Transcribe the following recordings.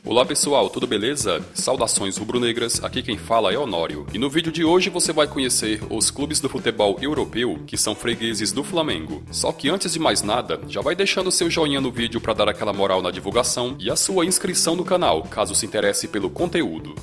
Olá pessoal, tudo beleza? Saudações rubro-negras, aqui quem fala é Honório. E no vídeo de hoje você vai conhecer os clubes do futebol europeu que são fregueses do Flamengo. Só que antes de mais nada, já vai deixando seu joinha no vídeo para dar aquela moral na divulgação e a sua inscrição no canal, caso se interesse pelo conteúdo.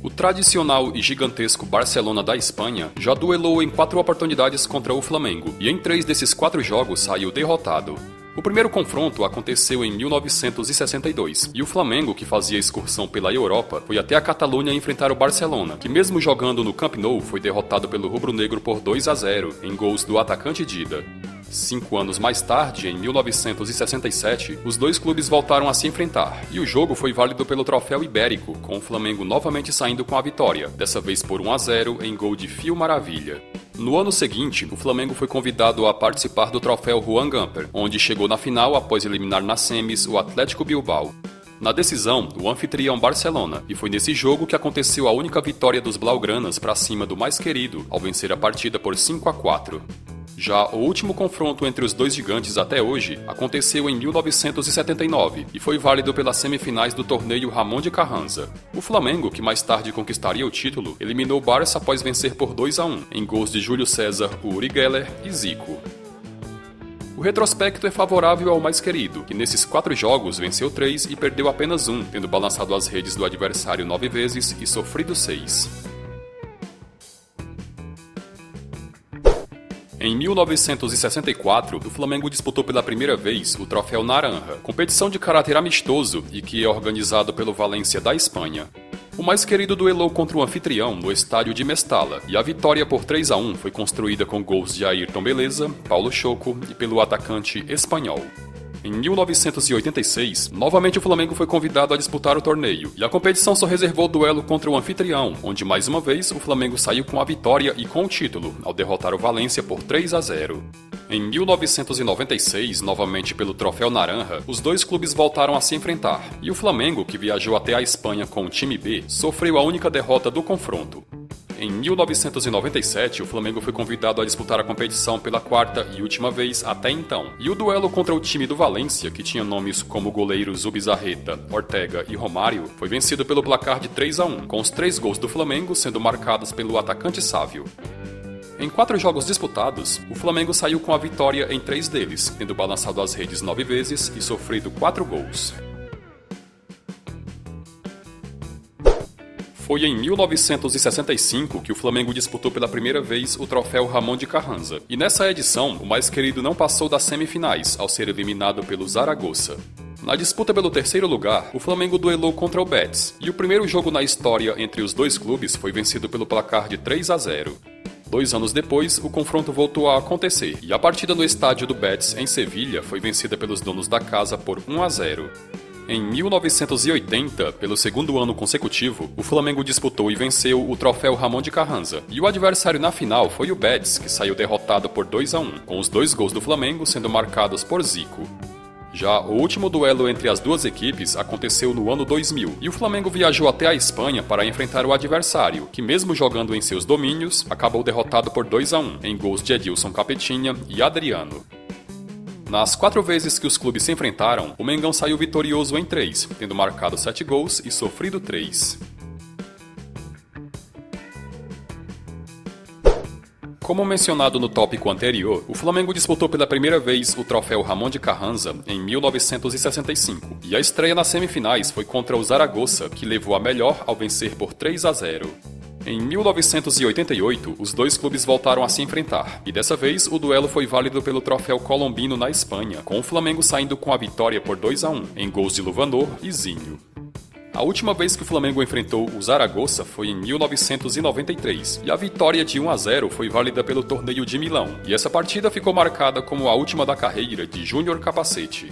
O tradicional e gigantesco Barcelona da Espanha já duelou em 4 oportunidades contra o Flamengo, e em 3 desses 4 jogos saiu derrotado. O primeiro confronto aconteceu em 1962, e o Flamengo, que fazia excursão pela Europa, foi até a Catalunha enfrentar o Barcelona, que mesmo jogando no Camp Nou foi derrotado pelo rubro-negro por 2-0, em gols do atacante Dida. 5 anos mais tarde, em 1967, os dois clubes voltaram a se enfrentar, e o jogo foi válido pelo troféu ibérico, com o Flamengo novamente saindo com a vitória, dessa vez por 1-0 em gol de Fio Maravilha. No ano seguinte, o Flamengo foi convidado a participar do troféu Juan Gamper, onde chegou na final após eliminar nas semis o Atlético Bilbao. Na decisão, o anfitrião Barcelona, e foi nesse jogo que aconteceu a única vitória dos blaugranas para cima do mais querido, ao vencer a partida por 5-4. Já o último confronto entre os dois gigantes até hoje aconteceu em 1979 e foi válido pelas semifinais do torneio Ramón de Carranza. O Flamengo, que mais tarde conquistaria o título, eliminou o Barça após vencer por 2-1, em gols de Júlio César, Uri Geller e Zico. O retrospecto é favorável ao mais querido, que nesses 4 jogos venceu 3 e perdeu apenas 1, tendo balançado as redes do adversário 9 vezes e sofrido 6. Em 1964, o Flamengo disputou pela primeira vez o Troféu Naranja, competição de caráter amistoso e que é organizado pelo Valência da Espanha. O mais querido duelou contra o anfitrião no estádio de Mestalla, e a vitória por 3-1 foi construída com gols de Ayrton Beleza, Paulo Choco e pelo atacante espanhol. Em 1986, novamente o Flamengo foi convidado a disputar o torneio, e a competição só reservou o duelo contra o anfitrião, onde mais uma vez o Flamengo saiu com a vitória e com o título, ao derrotar o Valência por 3-0. Em 1996, novamente pelo Troféu Naranja, os dois clubes voltaram a se enfrentar, e o Flamengo, que viajou até a Espanha com o time B, sofreu a única derrota do confronto. Em 1997, o Flamengo foi convidado a disputar a competição pela 4ª e última vez até então, e o duelo contra o time do Valência, que tinha nomes como goleiros Zubizarreta, Ortega e Romário, foi vencido pelo placar de 3-1, com os 3 gols do Flamengo sendo marcados pelo atacante Sávio. Em 4 jogos disputados, o Flamengo saiu com a vitória em 3 deles, tendo balançado as redes 9 vezes e sofrido 4 gols. Foi em 1965 que o Flamengo disputou pela primeira vez o troféu Ramón de Carranza, e nessa edição, o mais querido não passou das semifinais, ao ser eliminado pelo Zaragoza. Na disputa pelo 3º lugar, o Flamengo duelou contra o Betis, e o primeiro jogo na história entre os dois clubes foi vencido pelo placar de 3-0. 2 anos depois, o confronto voltou a acontecer, e a partida no estádio do Betis, em Sevilha, foi vencida pelos donos da casa por 1-0. Em 1980, pelo 2º ano consecutivo, o Flamengo disputou e venceu o troféu Ramón de Carranza, e o adversário na final foi o Betis, que saiu derrotado por 2-1, com os 2 gols do Flamengo sendo marcados por Zico. Já o último duelo entre as duas equipes aconteceu no ano 2000, e o Flamengo viajou até a Espanha para enfrentar o adversário, que mesmo jogando em seus domínios, acabou derrotado por 2-1, em gols de Edilson Capetinha e Adriano. Nas 4 vezes que os clubes se enfrentaram, o Mengão saiu vitorioso em 3, tendo marcado 7 gols e sofrido 3. Como mencionado no tópico anterior, o Flamengo disputou pela primeira vez o troféu Ramón de Carranza em 1965, e a estreia nas semifinais foi contra o Zaragoza, que levou a melhor ao vencer por 3-0. Em 1988, os dois clubes voltaram a se enfrentar, e dessa vez o duelo foi válido pelo troféu Colombino na Espanha, com o Flamengo saindo com a vitória por 2-1, em gols de Luvanor e Zinho. A última vez que o Flamengo enfrentou o Zaragoza foi em 1993, e a vitória de 1-0 foi válida pelo torneio de Milão, e essa partida ficou marcada como a última da carreira de Júnior Capacete.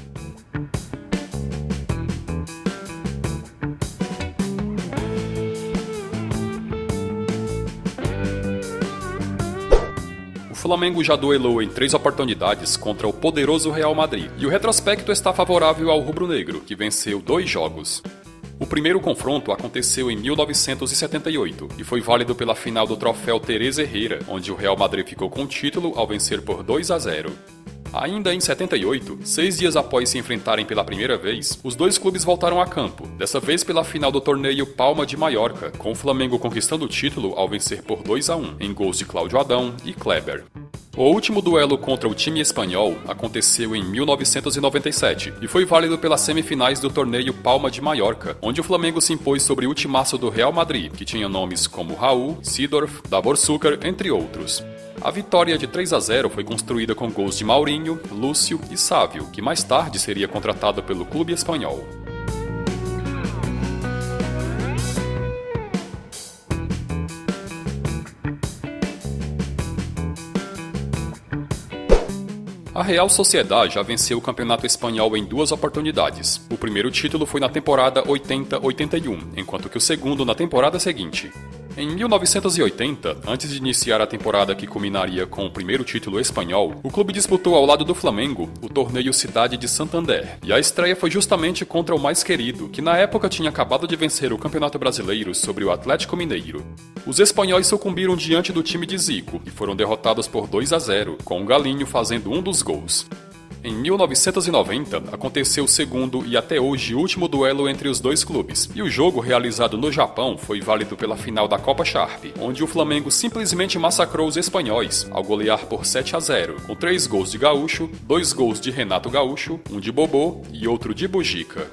O Flamengo já duelou em 3 oportunidades contra o poderoso Real Madrid, e o retrospecto está favorável ao rubro-negro, que venceu 2 jogos. O primeiro confronto aconteceu em 1978 e foi válido pela final do troféu Teresa Herrera, onde o Real Madrid ficou com o título ao vencer por 2-0. Ainda em 78, 6 dias após se enfrentarem pela primeira vez, os dois clubes voltaram a campo, dessa vez pela final do torneio Palma de Mallorca, com o Flamengo conquistando o título ao vencer por 2-1, em gols de Cláudio Adão e Kleber. O último duelo contra o time espanhol aconteceu em 1997 e foi válido pelas semifinais do torneio Palma de Mallorca, onde o Flamengo se impôs sobre o timaço do Real Madrid, que tinha nomes como Raul, Seedorf, Davor Suker, entre outros. A vitória de 3-0 foi construída com gols de Maurinho, Lúcio e Sávio, que mais tarde seria contratado pelo clube espanhol. A Real Sociedad já venceu o campeonato espanhol em 2 oportunidades. O primeiro título foi na temporada 80-81, enquanto que o segundo na temporada seguinte. Em 1980, antes de iniciar a temporada que culminaria com o primeiro título espanhol, o clube disputou ao lado do Flamengo o torneio Cidade de Santander, e a estreia foi justamente contra o mais querido, que na época tinha acabado de vencer o Campeonato Brasileiro sobre o Atlético Mineiro. Os espanhóis sucumbiram diante do time de Zico e foram derrotados por 2-0, com o Galinho fazendo um dos gols. Em 1990, aconteceu o segundo e até hoje último duelo entre os dois clubes, e o jogo realizado no Japão foi válido pela final da Copa Sharp, onde o Flamengo simplesmente massacrou os espanhóis ao golear por 7-0, com 3 gols de Gaúcho, 2 gols de Renato Gaúcho, um de Bobô e outro de Bujica.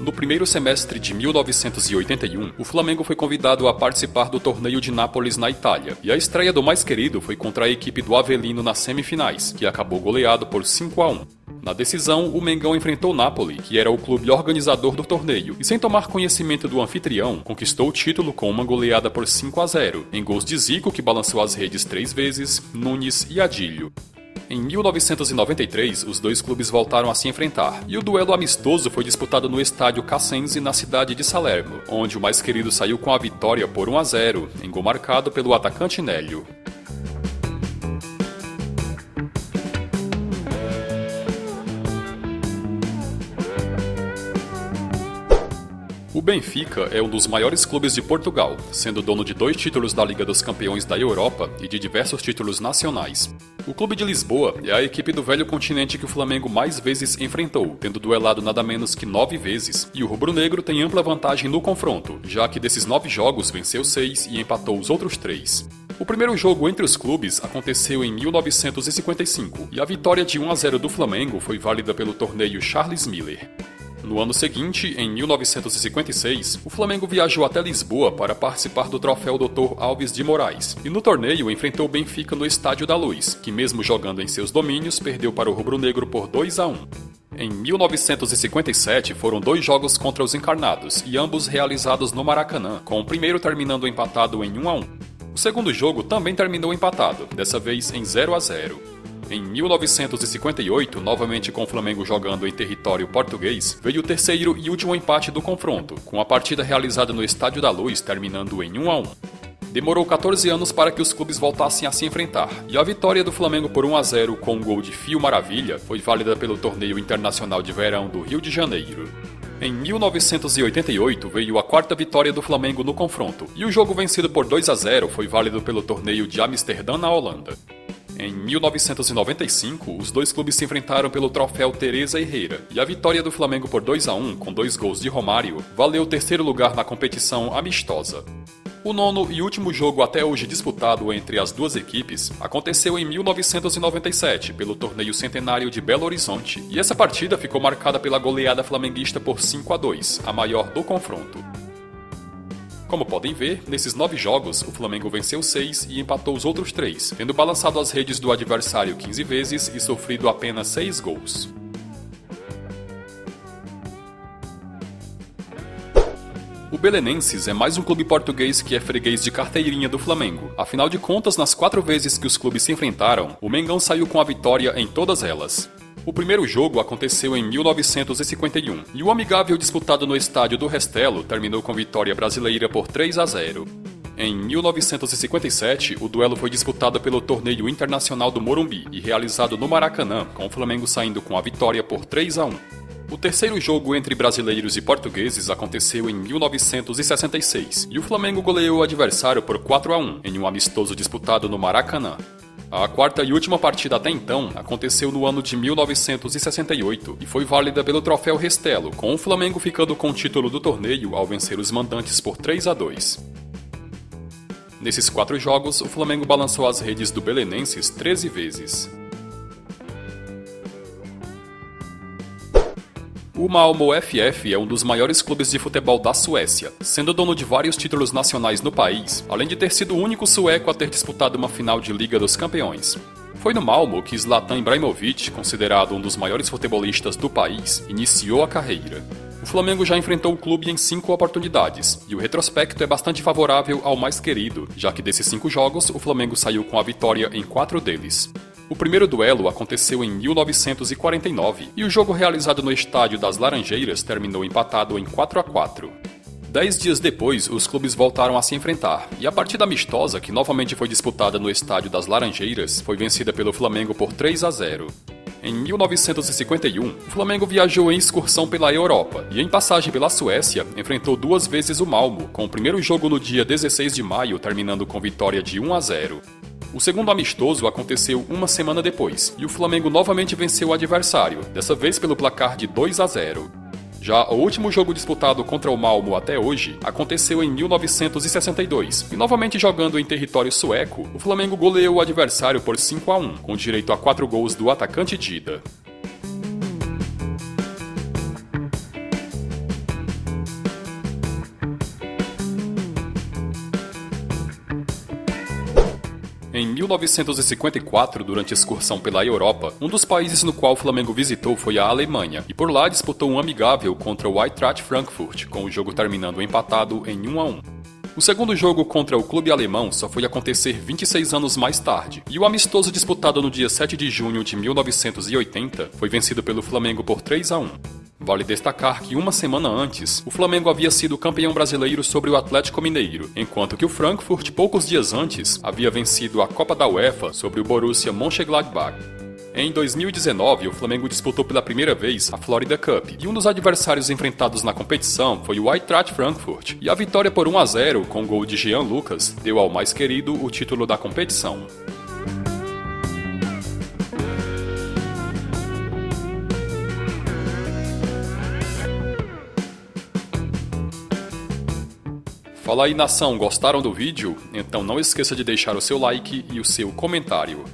No primeiro semestre de 1981, o Flamengo foi convidado a participar do torneio de Nápoles na Itália, e a estreia do mais querido foi contra a equipe do Avelino nas semifinais, que acabou goleado por 5-1. Na decisão, o Mengão enfrentou o Napoli, que era o clube organizador do torneio, e sem tomar conhecimento do anfitrião, conquistou o título com uma goleada por 5-0, em gols de Zico, que balançou as redes 3 vezes, Nunes e Adílio. Em 1993, os dois clubes voltaram a se enfrentar, e o duelo amistoso foi disputado no estádio Cassense, na cidade de Salerno, onde o mais querido saiu com a vitória por 1-0, em gol marcado pelo atacante Nélio. O Benfica é um dos maiores clubes de Portugal, sendo dono de 2 títulos da Liga dos Campeões da Europa e de diversos títulos nacionais. O Clube de Lisboa é a equipe do velho continente que o Flamengo mais vezes enfrentou, tendo duelado nada menos que 9 vezes, e o rubro-negro tem ampla vantagem no confronto, já que desses 9 jogos venceu 6 e empatou os outros 3. O primeiro jogo entre os clubes aconteceu em 1955, e a vitória de 1-0 do Flamengo foi válida pelo torneio Charles Miller. No ano seguinte, em 1956, o Flamengo viajou até Lisboa para participar do troféu Dr. Alves de Moraes, e no torneio enfrentou o Benfica no Estádio da Luz, que mesmo jogando em seus domínios, perdeu para o rubro-negro por 2-1. Em 1957 foram 2 jogos contra os encarnados, e ambos realizados no Maracanã, com o primeiro terminando empatado em 1-1. O segundo jogo também terminou empatado, dessa vez em 0-0. Em 1958, novamente com o Flamengo jogando em território português, veio o terceiro e último empate do confronto, com a partida realizada no Estádio da Luz terminando em 1-1. Demorou 14 anos para que os clubes voltassem a se enfrentar, e a vitória do Flamengo por 1-0 com um gol de Fio Maravilha foi válida pelo Torneio Internacional de Verão do Rio de Janeiro. Em 1988 veio a 4ª vitória do Flamengo no confronto, e o jogo vencido por 2-0 foi válido pelo Torneio de Amsterdã na Holanda. Em 1995, os dois clubes se enfrentaram pelo troféu Teresa Herrera, e a vitória do Flamengo por 2-1, com 2 gols de Romário, valeu o terceiro lugar na competição amistosa. O nono e último jogo até hoje disputado entre as duas equipes aconteceu em 1997, pelo Torneio Centenário de Belo Horizonte, e essa partida ficou marcada pela goleada flamenguista por 5-2, a maior do confronto. Como podem ver, nesses 9 jogos, o Flamengo venceu 6 e empatou os outros 3, tendo balançado as redes do adversário 15 vezes e sofrido apenas 6 gols. O Belenenses é mais um clube português que é freguês de carteirinha do Flamengo. Afinal de contas, nas 4 vezes que os clubes se enfrentaram, o Mengão saiu com a vitória em todas elas. O primeiro jogo aconteceu em 1951, e o amigável disputado no estádio do Restelo terminou com vitória brasileira por 3-0. Em 1957, o duelo foi disputado pelo Torneio Internacional do Morumbi e realizado no Maracanã, com o Flamengo saindo com a vitória por 3-1. O terceiro jogo entre brasileiros e portugueses aconteceu em 1966, e o Flamengo goleou o adversário por 4-1 em um amistoso disputado no Maracanã. A quarta e última partida até então aconteceu no ano de 1968 e foi válida pelo Troféu Restelo, com o Flamengo ficando com o título do torneio ao vencer os mandantes por 3-2. Nesses 4 jogos, o Flamengo balançou as redes do Belenenses 13 vezes. O Malmö FF é um dos maiores clubes de futebol da Suécia, sendo dono de vários títulos nacionais no país, além de ter sido o único sueco a ter disputado uma final de Liga dos Campeões. Foi no Malmö que Zlatan Ibrahimovic, considerado um dos maiores futebolistas do país, iniciou a carreira. O Flamengo já enfrentou o clube em 5 oportunidades, e o retrospecto é bastante favorável ao mais querido, já que desses 5 jogos o Flamengo saiu com a vitória em 4 deles. O primeiro duelo aconteceu em 1949, e o jogo realizado no Estádio das Laranjeiras terminou empatado em 4-4. 10 dias depois, os clubes voltaram a se enfrentar, e a partida amistosa, que novamente foi disputada no Estádio das Laranjeiras, foi vencida pelo Flamengo por 3-0. Em 1951, o Flamengo viajou em excursão pela Europa e, em passagem pela Suécia, enfrentou 2 vezes o Malmö, com o primeiro jogo no dia 16 de maio terminando com vitória de 1-0. O segundo amistoso aconteceu uma semana depois, e o Flamengo novamente venceu o adversário, dessa vez pelo placar de 2-0. Já o último jogo disputado contra o Malmö até hoje aconteceu em 1962, e novamente jogando em território sueco, o Flamengo goleou o adversário por 5-1, com direito a 4 gols do atacante Dida. Em 1954, durante excursão pela Europa, um dos países no qual o Flamengo visitou foi a Alemanha, e por lá disputou um amigável contra o Eintracht Frankfurt, com o jogo terminando empatado em 1-1. O segundo jogo contra o clube alemão só foi acontecer 26 anos mais tarde, e o amistoso disputado no dia 7 de junho de 1980 foi vencido pelo Flamengo por 3-1. Vale destacar que uma semana antes, o Flamengo havia sido campeão brasileiro sobre o Atlético Mineiro, enquanto que o Frankfurt, poucos dias antes, havia vencido a Copa da UEFA sobre o Borussia Mönchengladbach. Em 2019, o Flamengo disputou pela primeira vez a Florida Cup, e um dos adversários enfrentados na competição foi o Eintracht Frankfurt, e a vitória por 1-0 com gol de Jean Lucas deu ao mais querido o título da competição. Fala aí, nação, gostaram do vídeo? Então não esqueça de deixar o seu like e o seu comentário.